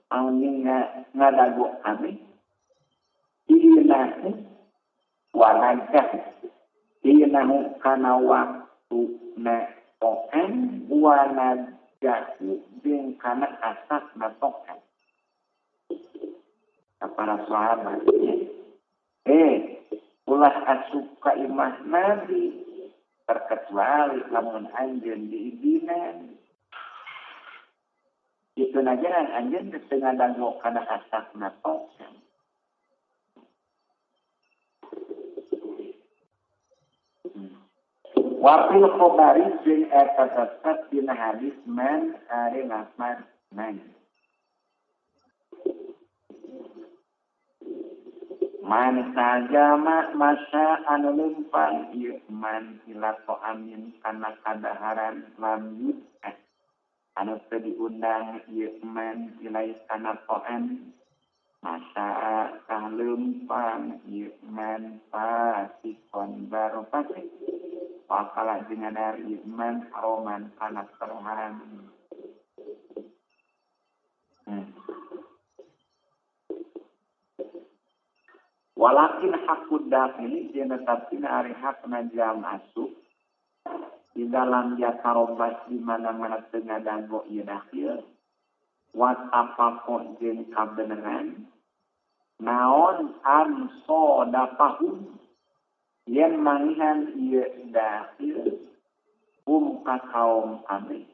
angin ngadago kami iina walajah iina kana waktu na tokan walajah jeung kana asas na tokan para sahabat ulah asup ka imah nabi terkecuali lamun anjeun diizinan itu najaran anjeun setengah dango kana asak natokan Wafil khobari jeung eta tetep dina hadis man ari lafaz man. Man sajama masa anu lempang ieu man ilato amin kana kadaharan lam anu teu diundang ieu man ilai kana to'an masa kah lempang ieu man pasikon baru pasik wakala jeung dari ieu man aroman kana terharan. Walakin hakud dafili jeung tetapina ari hakna jam asup di dalam yatarobas di mana-mana tengah dango ieu dakhil wa tafaqo jeung kabeneran naon an sodapahum yen mangihan ieu dakhil ka kaum kami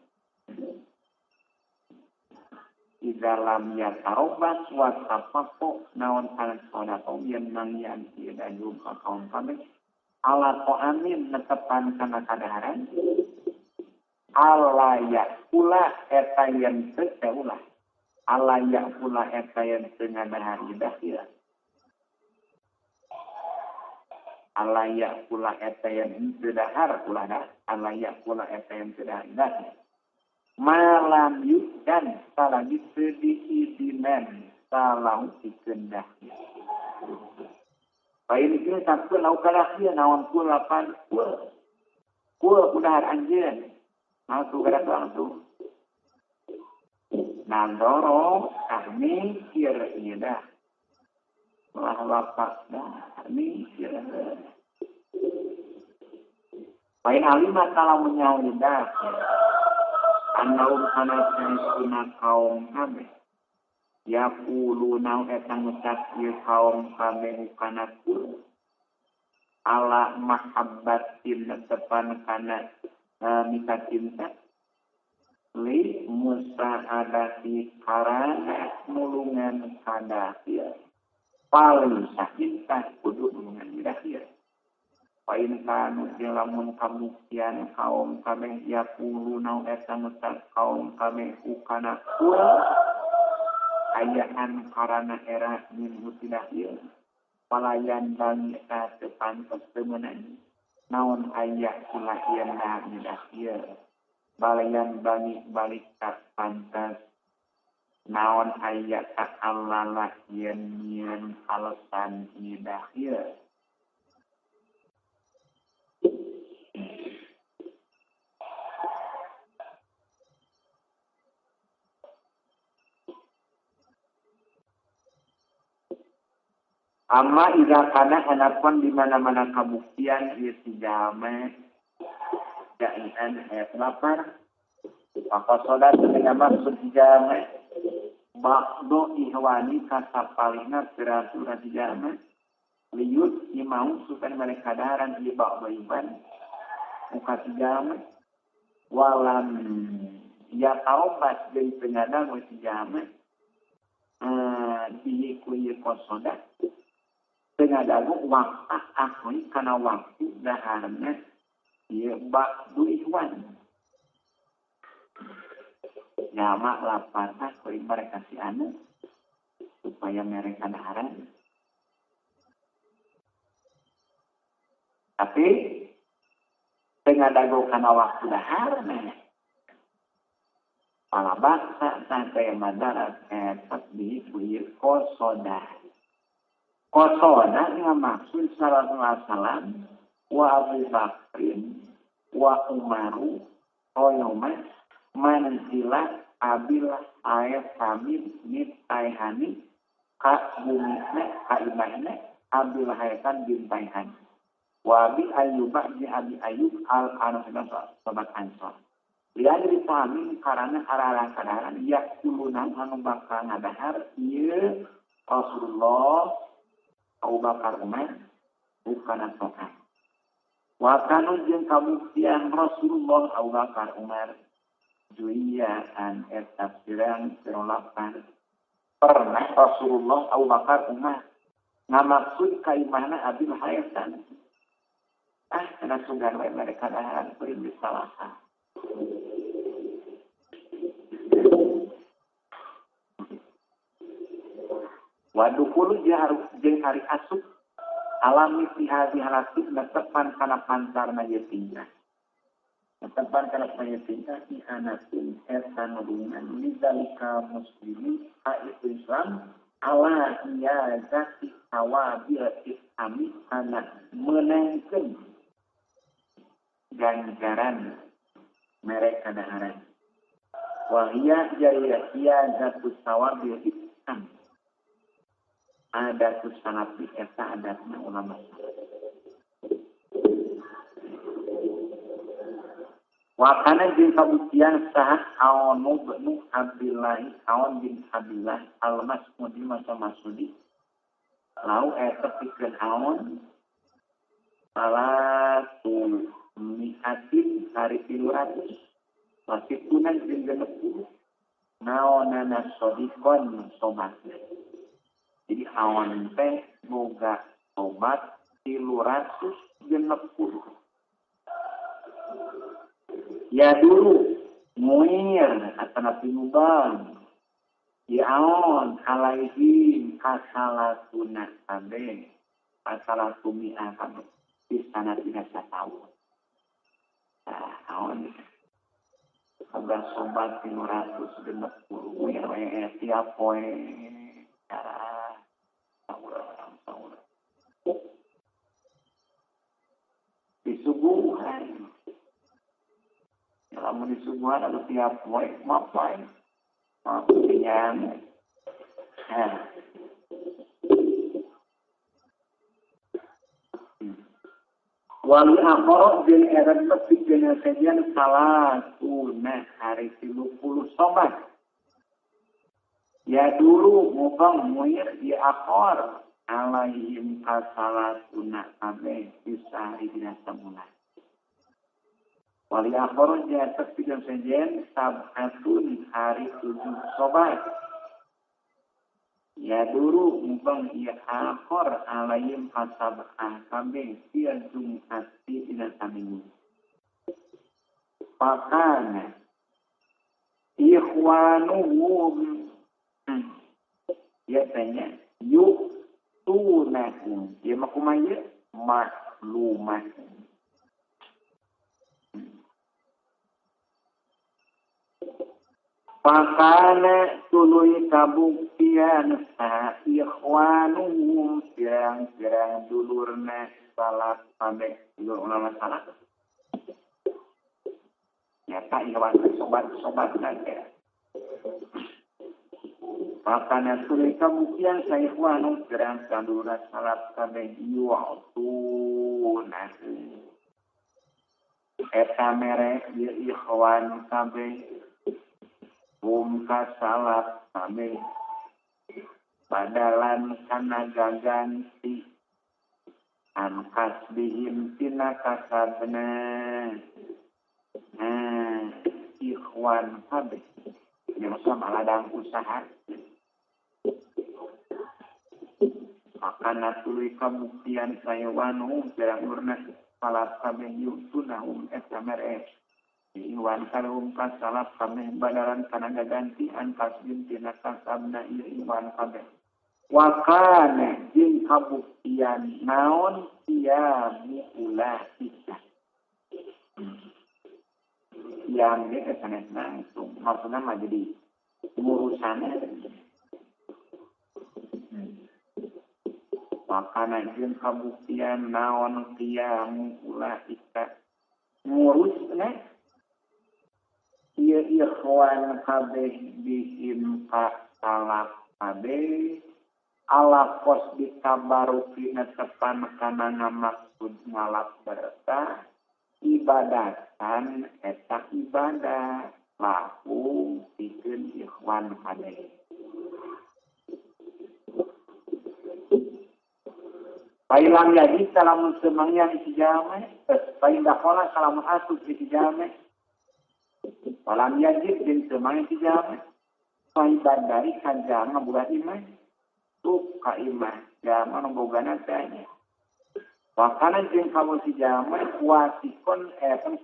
di dalam yatarobas wa tafaqo naon an sodapahum yen mangihan ieu dakhil ka kaum kami ala amin netepan kana kadaharan alaya pula eta yang teulah alaya pula eta yang tengadahar dakhil alaya pula eta yang tedahar pula dah alaya pula eta yang tedahar dakhil malam yudan salagi sedih dinan salau ikendah pain ieu sampeun lau kadakhil naon pula pan kul kudahar anjeun masuk kada langsung nandoro kami kir ieu dah lah lapak dah kami kir pain alimat kalau menyawi dah anaum kana sunna kaum kami yaquluna eta ngucap ieu kaum kami kana kul ala mahabbatin tepan kana mika cinta li musa'adati karana nulungan kadakhil paling sakinta kudu nulungan dakhil pain kanu lamun kabuktian kaum kami yaquluna eta ngucap kaum kami kana kul ayaan karana era min hutidahil palayan bagi tepantos temenan naon ayat kula ieu dahil balayan bagi balik ka pantas naon ayat ka Allah yen alasan ieu dahil amma idza kana hanapan di mana-mana kabuktian ieu sijama jaian ayat lapar maka salat dengan maksud sijama ba'do ihwani kasapalina teratur sijama liut imau supaya mereka daran di ba'do iban muka sijama walam ya taubat dari pengadang sijama dihikui kosoda pengadagu waktu akui karena waktu daharnya ia ba'du ihwan nyama lapar koi mereka si anu supaya mereka daharan tapi pengadagu karena waktu daharnya pala baksa sampai madarat etat dihikui kosoda kosoda yang maksud sallallahu alaihi wasallam wa Abu Bakrin wa Umaru oyoma manzilah abil ayat samil nitaihani ka bumisne ka imahne abil hayatan bintaihan wa abi ayyuba di abi ayyub al-ansar sobat ansar lihat dipahami karena arah kadaharan yakuluna anu bakal ngadahar ieu Rasulullah Abu Bakar Umar bukan sokan. Wakanu jeung kabuktian Rasulullah Abu Bakar Umar juiaan eta pirang pirolapan pernah Rasulullah Abu Bakar Umar ngamaksud ka imahna Abil Hayatan karena sugan wae mereka daharan kuring disalahan. Wadukulu jeung hari asup alami pihadi halasuk netepan kana pancarna ye tingkah. Netepan kana pancarna tingkah ihanatun eta nulungan lidalika muslimin itu Islam ala iya zati awabil islami kana menengkeun ganjaran mereka daharan. Wahia jaya iya zatu sawabil islam. Ada salafi eta adatna ulama. Wakana jeung kabuktian sah Aun bin Abdullah al-Mas'udi Mas'udi lau eta pikeun Aun salatu mi'atin hari 300 masih kunan jeung 60 naonana sodikon sobat. Jadi awan teh boga obat 360. Ya dulu muir atana pinubang. Ya awan alaihi kasalatuna kabeh. Kasalatumi kabeh. Di sana tidak tahu. Awan boga sobat 360 muir tiap poe. Di subuhan kalau di subuhan ada tiap poe mapai maksudnya wali akhor jeung erat lebih jeung sajian salatuna hari 30 sobat. Ya dulu mukang muir di akhor alaihim kasalatuna kabeh disahari dina sabulan. Wali akhor jatak pidan sejen sabatun hari 7 sobat. Ya dulu mukang ia akhor alaihim kasabah kabeh sia jumati dina saminggu. Pakana ikhwanuhum ya tanya yuk tunahum ya makumaya maklumah pakana tuluy kabuktian sa ikhwanuhum pirang-pirang dulurna salat kabeh dulur ulama salat nyata ikhwan sobat nanti. Makanya sulit kabuktian sa ikhwanu pirang-pirang dulurna salat kabeh yu'tunah. Eta mere ikhwan kabeh salat kabeh badalan kana gaganti angkas bihim tina kasabna ikhwan kabeh yang sama ladang usaha makana tuluy kabuktian sayawanu pirang-pirang salat kabeh yutunahum eta mere iwan kalum kasalat kabeh badalan kana gaganti angkas bihim tina kasabna iwan kabeh wakana jeung kabuktian naon sia ulah kita yang dia kesanes langsung maksudnya mah jadi urusannya makana jeung kabuktian naon sia ulah kita ngurusna ieu ikhwan kabeh bihim ka salat kabeh ala kos dikabarukina tepan kana ngamaksud ngalap berkah ibadatan eta ibadah lahu pikeun ikhwan kabeh. Pailang jadi salamun semangnya istijamah, paindah kola salamun asup istijamah. Palam yajib jeung semangnya istijamah. Paibadari kajama bulan imah. Tuh ka imah jama nembogana tanya. Wakanan jeung kamu si jama wasikon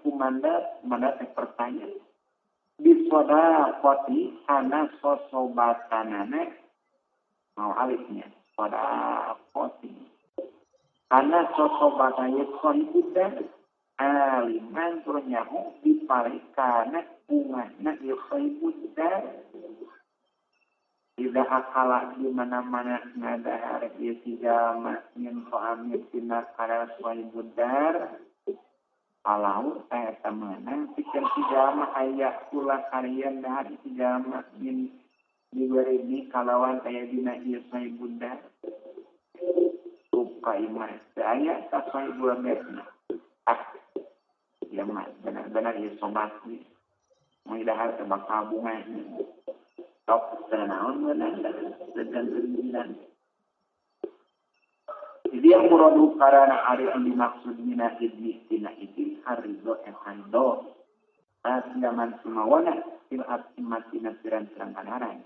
kumanda pertanyaan. Bisoda koti ana sosobatanana mau alifnya. Soda koti. Ana sosobatanya sohibudan aliman turnyahu diparikana umahna sohibudan. Tidak akala di mana-mana ngadahar isi jama min so'amir sinar kada sohibudar. Kalau saya temenan pikir si jama ayah pula kalian dahar isi jama min diberi di kalawan saya dina iya sohibudar. Rupa imah saya tak sohibudar. Ya mas benar-benar iya sobatnya. Menghidahar tebak tabungan. Tok senaon menang dan berbilang. Jadi yang muradu karena ada yang dimaksud mina idni tina idin harido harido. Asiaman sumawana fil atimatina pirang-pirang kanaran.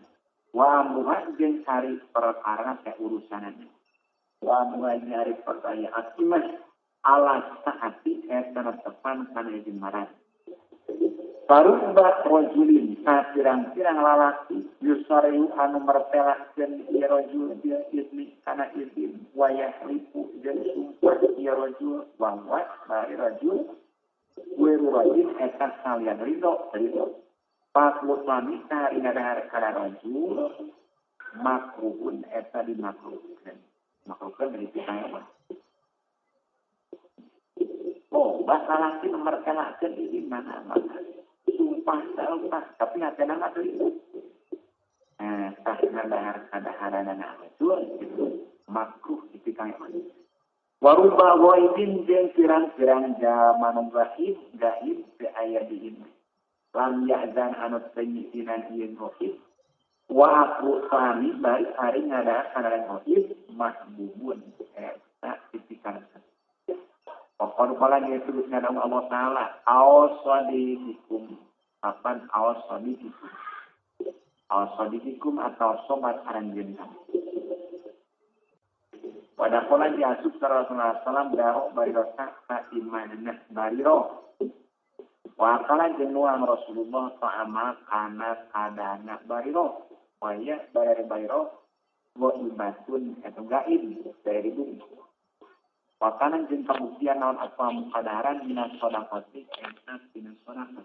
Wa muha jeung cari perkara teh urusanana. Wa muha cari perkara atimah ala saati eta tepan kana jemaran. Parubah rojulin pirang-pirang lalaki yusariu anu mertelakeun ieu rojul dia idni kana idin wayah lipu jeung sumpah ieu rojul bahwa bari rojul weru rojul eta salian ridho pas mutlami karina dahar kana rojul makruhun eta dimakruhkeun dari pihak. Oh, bahasa laki mertelakeun ini mana-mana. Sumpah, tapi hati nama tu itu. Tak ada itu makruh itu kaya mana. Warubah waidin jeung pirang-pirang zaman gaib ke ayat di ini. Lam ya'zan anut penyisinan ieu gaib. Wa qur'ani bari hari ngada kana gaib mahbubun tak dipikirkan. Pokoknya kalau dia terusnya dalam Allah Ta'ala awsadihikum kapan awsadihikum atau sobat aranjenam pada kola diasuk Rasulullah SAW darok barirosak ka imanah bariro wakala jenuang Rasulullah ta'amal kana kadana bariro waya bariro wa ibatun atau gaib dari bumi. Makanan jeung kabuktian naon apa mukadaran minas sodaqati eta minas sodaqah.